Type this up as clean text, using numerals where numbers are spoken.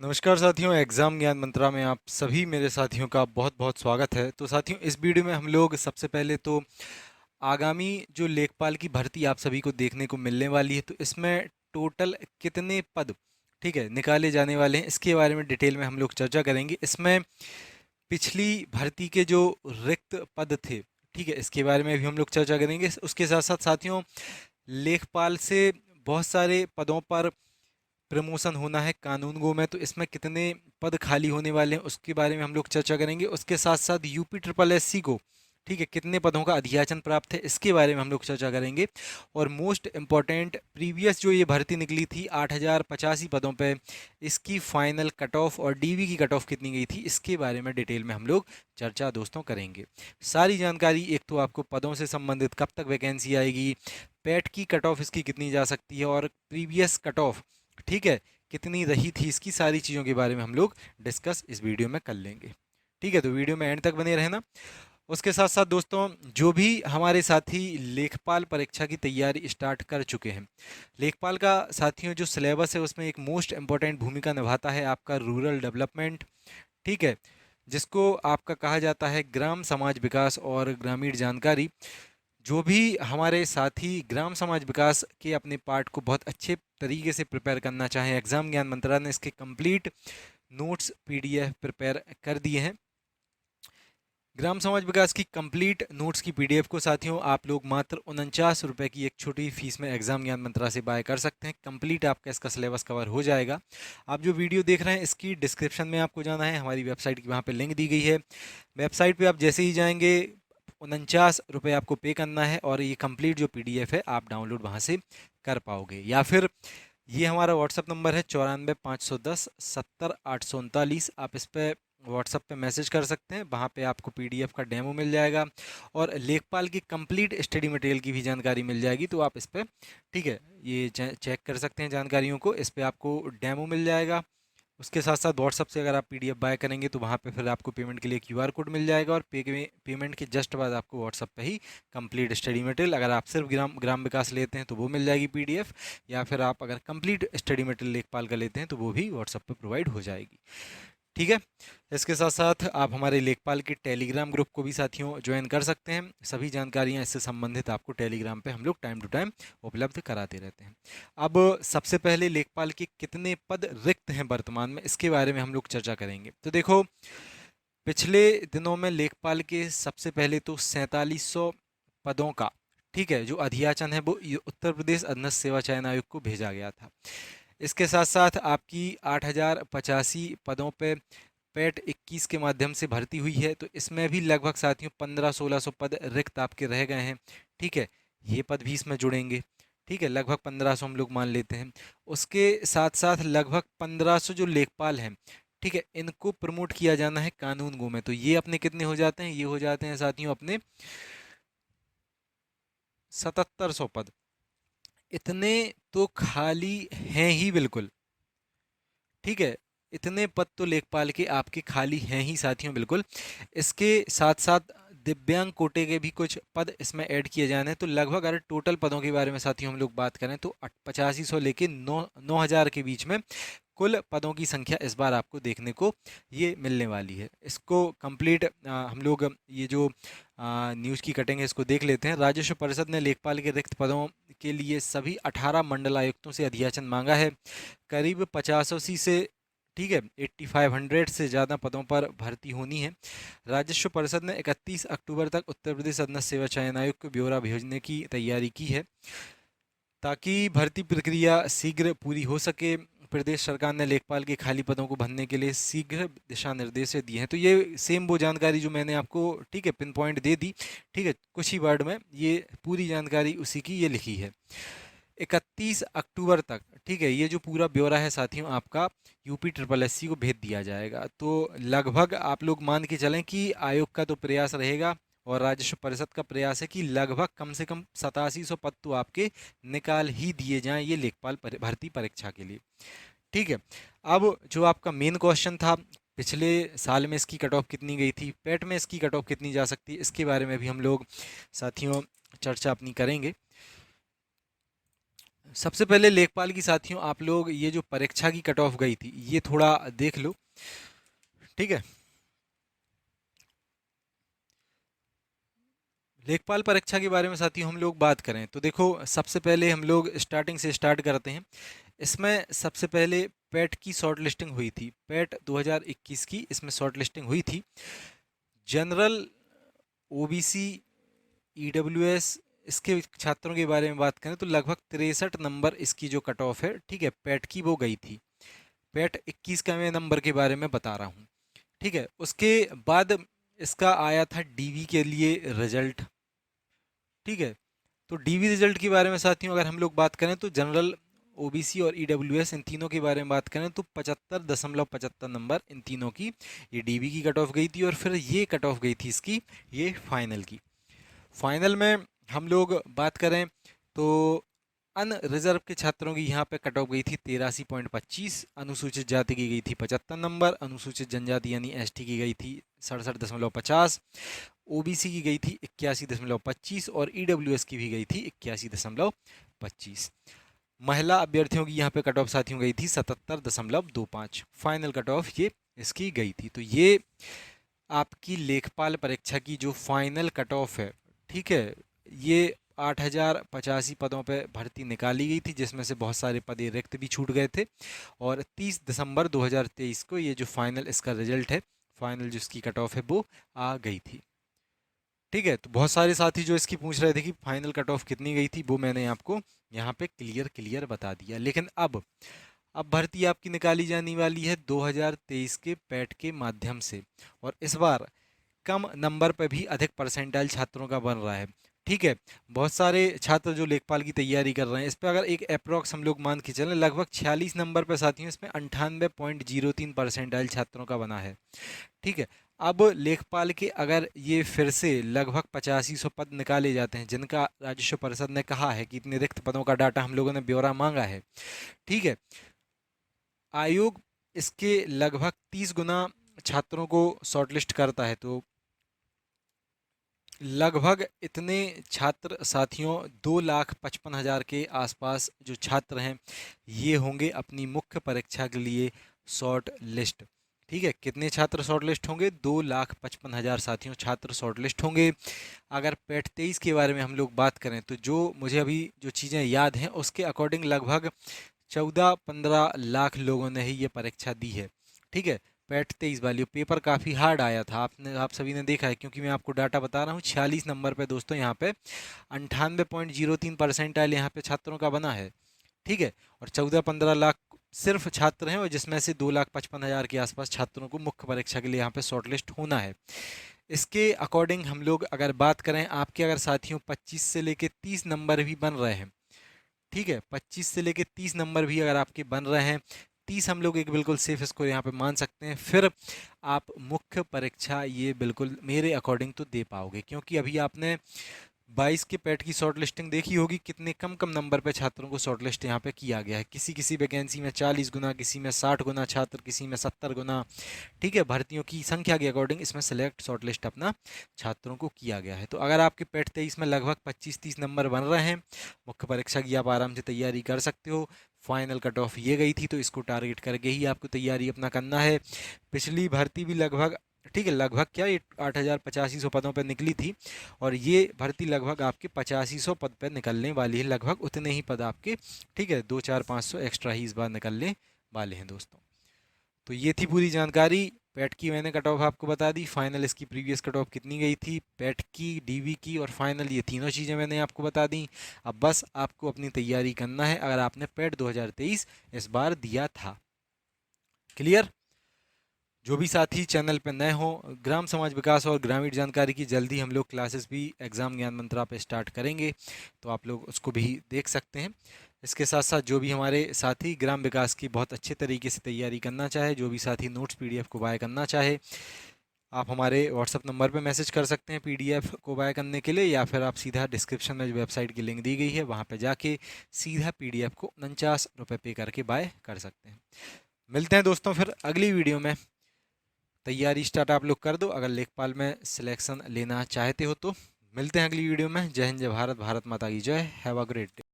नमस्कार साथियों, एग्ज़ाम ज्ञान मंत्रा में आप सभी मेरे साथियों का बहुत बहुत स्वागत है। तो साथियों, इस वीडियो में हम लोग सबसे पहले तो आगामी जो लेखपाल की भर्ती आप सभी को देखने को मिलने वाली है, तो इसमें टोटल कितने पद ठीक है निकाले जाने वाले हैं, इसके बारे में डिटेल में हम लोग चर्चा करेंगे। इसमें पिछली भर्ती के जो रिक्त पद थे, ठीक है, इसके बारे में भी हम लोग चर्चा करेंगे। उसके साथ साथ साथियों, लेखपाल से बहुत सारे पदों पर प्रमोशन होना है कानून गो में, तो इसमें कितने पद खाली होने वाले हैं उसके बारे में हम लोग चर्चा करेंगे। उसके साथ साथ यूपी ट्रिपल एस सी को, ठीक है, कितने पदों का अधियाचन प्राप्त है, इसके बारे में हम लोग चर्चा करेंगे। और मोस्ट इम्पॉर्टेंट, प्रीवियस जो ये भर्ती निकली थी 8,085 पदों पे, इसकी फाइनल कट ऑफ और डीवी की कट ऑफ कितनी गई थी, इसके बारे में डिटेल में हम लोग चर्चा दोस्तों करेंगे। सारी जानकारी, एक तो आपको पदों से संबंधित कब तक वैकेंसी आएगी, पेट की कट ऑफ इसकी कितनी जा सकती है, और प्रीवियस कट ऑफ, ठीक है, कितनी रही थी, इसकी सारी चीज़ों के बारे में हम लोग डिस्कस इस वीडियो में कर लेंगे। ठीक है, तो वीडियो में एंड तक बने रहना। उसके साथ साथ दोस्तों, जो भी हमारे साथी लेखपाल परीक्षा की तैयारी स्टार्ट कर चुके हैं, लेखपाल का साथियों जो सिलेबस है उसमें एक मोस्ट इंपॉर्टेंट भूमिका निभाता है आपका रूरल डेवलपमेंट, ठीक है, जिसको आपका कहा जाता है ग्राम समाज विकास और ग्रामीण जानकारी। जो भी हमारे साथी ग्राम समाज विकास के अपने पार्ट को बहुत अच्छे तरीके से प्रिपेयर करना चाहें, एग्जाम ज्ञान मंत्रा ने इसके कंप्लीट नोट्स पीडीएफ प्रिपेयर कर दिए हैं। ग्राम समाज विकास की कंप्लीट नोट्स की पीडीएफ को साथियों आप लोग मात्र 49 रुपये की एक छोटी फीस में एग्जाम ज्ञान मंत्रा से बाय कर सकते हैं। कंप्लीट आपका इसका सिलेबस कवर हो जाएगा। आप जो वीडियो देख रहे हैं इसकी डिस्क्रिप्शन में आपको जाना है, हमारी वेबसाइट की वहाँ पे लिंक दी गई है। वेबसाइट पे आप जैसे ही जाएंगे 49 रुपये आपको पे करना है और ये कंप्लीट जो पीडीएफ है आप डाउनलोड वहाँ से कर पाओगे। या फिर ये हमारा व्हाट्सअप नंबर है 94 510 70 839, आप इस पर व्हाट्सअप पे मैसेज कर सकते हैं, वहाँ पे आपको पीडीएफ का डेमो मिल जाएगा और लेखपाल की कंप्लीट स्टडी मटेरियल की भी जानकारी मिल जाएगी। तो आप इस पर, ठीक है, ये चेक कर सकते हैं जानकारियों को, इस पर आपको डेमो मिल जाएगा। उसके साथ साथ व्हाट्सअप से अगर आप पीडीएफ बाय करेंगे तो वहाँ पे फिर आपको पेमेंट के लिए क्यूआर कोड मिल जाएगा और पेमेंट के जस्ट बाद आपको व्हाट्सअप पे ही कंप्लीट स्टडी मटेरियल, अगर आप सिर्फ ग्राम ग्राम विकास लेते हैं तो वो मिल जाएगी पीडीएफ, या फिर आप अगर कंप्लीट स्टडी मटेरियल लेखपाल का लेते हैं तो वो भी व्हाट्सअप पे प्रोवाइड हो जाएगी। ठीक है, इसके साथ साथ आप हमारे लेखपाल के टेलीग्राम ग्रुप को भी साथियों ज्वाइन कर सकते हैं। सभी जानकारियां इससे संबंधित आपको टेलीग्राम पे हम लोग टाइम टू टाइम उपलब्ध कराते रहते हैं। अब सबसे पहले लेखपाल के कितने पद रिक्त हैं वर्तमान में, इसके बारे में हम लोग चर्चा करेंगे। तो देखो, पिछले दिनों में लेखपाल के सबसे पहले तो 4700 पदों का, ठीक है, जो अधियाचन है वो उत्तर प्रदेश अधीनस्थ सेवा चयन आयोग को भेजा गया था। इसके साथ साथ आपकी 8,085 पदों पे पेट 21 के माध्यम से भर्ती हुई है, तो इसमें भी लगभग साथियों 1500-1600 पद रिक्त आपके रह गए हैं। ठीक है, ये पद भी इसमें जुड़ेंगे। ठीक है, लगभग 1500 हम लोग मान लेते हैं। उसके साथ साथ लगभग 1500 जो लेखपाल हैं, ठीक है, इनको प्रमोट किया जाना है कानून गो में, तो ये अपने कितने हो जाते हैं, ये हो जाते हैं साथियों अपने 7700 पद। इतने तो खाली हैं ही बिल्कुल, ठीक है, इतने पद तो लेखपाल के आपके खाली हैं ही साथियों बिल्कुल। इसके साथ साथ दिव्यांग कोटे के भी कुछ पद इसमें ऐड किए जाने हैं, तो लगभग अगर टोटल पदों के बारे में साथियों हम लोग बात करें तो 8500 लेके 9,000 के बीच में कुल पदों की संख्या इस बार आपको देखने को ये मिलने वाली है। इसको कंप्लीट हम लोग ये जो न्यूज़ की कटेंगे इसको देख लेते हैं। राजस्व परिषद ने लेखपाल के रिक्त पदों के लिए सभी 18 मंडल आयुक्तों से अधियाचन मांगा है। करीब 85 से, ठीक है, 8500 से ज़्यादा पदों पर भर्ती होनी है। राजस्व परिषद ने 31 अक्टूबर तक उत्तर प्रदेश अधीनस्थ सेवा चयन आयोग को ब्यौरा भेजने की तैयारी की है ताकि भर्ती प्रक्रिया शीघ्र पूरी हो सके। प्रदेश सरकार ने लेखपाल के खाली पदों को भरने के लिए शीघ्र दिशा निर्देश दिए हैं। तो ये सेम वो जानकारी जो मैंने आपको, ठीक है, पिन पॉइंट दे दी, ठीक है, कुछ ही वर्ड में ये पूरी जानकारी उसी की ये लिखी है। 31 अक्टूबर तक, ठीक है, ये जो पूरा ब्यौरा है साथियों आपका यूपी ट्रिपल एससी को भेज दिया जाएगा। तो लगभग आप लोग मान के चलें कि आयोग का तो प्रयास रहेगा और राजस्व परिषद का प्रयास है कि लगभग कम से कम 8700 पद तो आपके निकाल ही दिए जाएं ये लेखपाल भर्ती परीक्षा के लिए। ठीक है, अब जो आपका मेन क्वेश्चन था, पिछले साल में इसकी कट ऑफ कितनी गई थी, पेट में इसकी कट ऑफ कितनी जा सकती है, इसके बारे में भी हम लोग साथियों चर्चा अपनी करेंगे। सबसे पहले लेखपाल की साथियों, आप लोग ये जो परीक्षा की कट ऑफ गई थी ये थोड़ा देख लो। ठीक है, लेखपाल परीक्षा के बारे में साथियों हम लोग बात करें तो देखो, सबसे पहले हम लोग स्टार्टिंग से स्टार्ट करते हैं। इसमें सबसे पहले पेट की शॉर्ट लिस्टिंग हुई थी, पेट 2021 की इसमें शॉर्ट लिस्टिंग हुई थी। जनरल, ओबीसी, ईडब्ल्यूएस, इसके छात्रों के बारे में बात करें तो लगभग 63 नंबर इसकी जो कट ऑफ है, ठीक है, पेट की वो गई थी। पेट 21 का मैं नंबर के बारे में बता रहा हूँ। ठीक है, उसके बाद इसका आया था डीवी के लिए रिजल्ट। ठीक है, तो डीवी रिजल्ट के बारे में साथियों अगर हम लोग बात करें तो जनरल, ओबीसी और ईडब्ल्यूएस इन तीनों के बारे में बात करें तो 75.75 नंबर इन तीनों की ये डीवी की कट ऑफ गई थी। और फिर ये कट ऑफ गई थी इसकी ये फाइनल की। फाइनल में हम लोग बात करें तो अन रिजर्व के छात्रों की यहाँ पे कट ऑफ गई थी 83.25, अनुसूचित जाति की गई थी 75 नंबर, अनुसूचित जनजाति यानी एसटी की गई थी 67.50, ओबीसी की गई थी 81.25 और ईडब्ल्यूएस की भी गई थी 81.25। महिला अभ्यर्थियों की यहाँ पे कट ऑफ साथियों गई थी 77.25। फाइनल कट ऑफ ये इसकी गई थी। तो ये आपकी लेखपाल परीक्षा की जो फाइनल कट ऑफ है, ठीक है, ये 8085 पदों पे भर्ती निकाली गई थी, जिसमें से बहुत सारे पद रिक्त भी छूट गए थे। और 30 दिसंबर 2023 को ये जो फाइनल इसका रिजल्ट है, फाइनल जो इसकी कट ऑफ है वो आ गई थी। ठीक है, तो बहुत सारे साथी जो इसकी पूछ रहे थे कि फाइनल कट ऑफ कितनी गई थी, वो मैंने आपको यहाँ पे क्लियर क्लियर बता दिया। लेकिन अब भर्ती आपकी निकाली जाने वाली है 2023 के पैट के माध्यम से, और इस बार कम नंबर पर भी अधिक परसेंटाइल छात्रों का बन रहा है। ठीक है, बहुत सारे छात्र जो लेखपाल की तैयारी कर रहे हैं, इस पर अगर एक अप्रॉक्स हम लोग मान के चलें लगभग 46 नंबर पर साथियों इसमें 98.03 परसेंटाइल छात्रों का बना है। ठीक है, अब लेखपाल के अगर ये फिर से लगभग 8500 पद निकाले जाते हैं, जिनका राजस्व परिषद ने कहा है कि इतने रिक्त पदों का डाटा हम लोगों ने ब्यौरा मांगा है। ठीक है, आयोग इसके लगभग 30 गुना छात्रों को शॉर्टलिस्ट करता है। तो लगभग इतने छात्र साथियों 2,55,000 के आसपास जो छात्र हैं ये होंगे अपनी मुख्य परीक्षा के लिए शॉर्ट लिस्ट। ठीक है, कितने छात्र शॉर्ट लिस्ट होंगे? 2,55,000 साथियों छात्र शॉर्ट लिस्ट होंगे। अगर पेट 23 के बारे में हम लोग बात करें तो जो मुझे अभी जो चीज़ें याद हैं उसके अकॉर्डिंग लगभग 14-15 लाख लोगों ने ही ये परीक्षा दी है। ठीक है, पेट 23 वाली पेपर काफ़ी हार्ड आया था, आप सभी ने देखा है, क्योंकि मैं आपको डाटा बता रहा हूँ 46 नंबर पे दोस्तों यहाँ पे 98.03 परसेंटाइल यहाँ पे छात्रों का बना है। ठीक है, और 14-15 लाख सिर्फ छात्र हैं, और जिसमें से 2,55,000 के आसपास छात्रों को मुख्य परीक्षा के लिए यहाँ पे शॉर्टलिस्ट होना है। इसके अकॉर्डिंग हम लोग अगर बात करें, आपके अगर साथियों 25 से लेके 30 नंबर भी बन रहे हैं, ठीक है, 25 से लेके 30 नंबर भी अगर आपके बन रहे हैं, 30 हम लोग एक बिल्कुल सेफ स्कोर यहाँ पे मान सकते हैं, फिर आप मुख्य परीक्षा ये बिल्कुल मेरे अकॉर्डिंग तो दे पाओगे। क्योंकि अभी आपने 22 के पैट की शॉर्ट लिस्टिंग देखी होगी, कितने कम कम नंबर पे छात्रों को शॉर्ट लिस्ट यहाँ पे किया गया है। किसी किसी वैकेंसी में 40 गुना, किसी में 60 गुना छात्र, किसी में 70 गुना। ठीक है, भर्तियों की संख्या के अकॉर्डिंग इसमें सेलेक्ट शॉर्ट लिस्ट अपना छात्रों को किया गया है। तो अगर आपके पेट 23 में लगभग 25-30 नंबर बन रहे हैं, मुख्य परीक्षा की आप आराम से तैयारी कर सकते हो। फाइनल कट ऑफ ये गई थी, तो इसको टारगेट करके ही आपको तैयारी अपना करना है। पिछली भर्ती भी लगभग, ठीक है, लगभग क्या ये 8,8500 पदों पर निकली थी, और ये भर्ती लगभग आपके 8500 पद पर निकलने वाली है, लगभग उतने ही पद आपके, ठीक है, 2-4-500 एक्स्ट्रा ही इस बार निकलने वाले हैं दोस्तों। तो ये थी पूरी जानकारी। पेट की मैंने कट ऑफ आपको बता दी, फाइनल इसकी प्रीवियस कट ऑफ कितनी गई थी, पेट की, डीवी की और फाइनल, ये तीनों चीज़ें मैंने आपको बता दी। अब बस आपको अपनी तैयारी करना है अगर आपने पेट 2023 इस बार दिया था। क्लियर? जो भी साथी चैनल पर नए हों, ग्राम समाज विकास और ग्रामीण जानकारी की जल्दी हम लोग क्लासेस भी एग्ज़ाम ज्ञान मंत्रा पे स्टार्ट करेंगे, तो आप लोग उसको भी देख सकते हैं। इसके साथ साथ जो भी हमारे साथी ग्राम विकास की बहुत अच्छे तरीके से तैयारी करना चाहे, जो भी साथी नोट्स पीडीएफ को बाय करना चाहे, आप हमारे व्हाट्सअप नंबर पे मैसेज कर सकते हैं पीडीएफ को बाय करने के लिए, या फिर आप सीधा डिस्क्रिप्शन में जो वेबसाइट की लिंक दी गई है वहाँ पे जाके सीधा पीडीएफ को 49 रुपये पे करके बाय कर सकते हैं। मिलते हैं दोस्तों फिर अगली वीडियो में। तैयारी स्टार्ट आप लोग कर दो अगर लेखपाल में सिलेक्शन लेना चाहते हो तो। मिलते हैं अगली वीडियो में। जय हिंद, जय भारत, भारत माता की जय। Have a great day.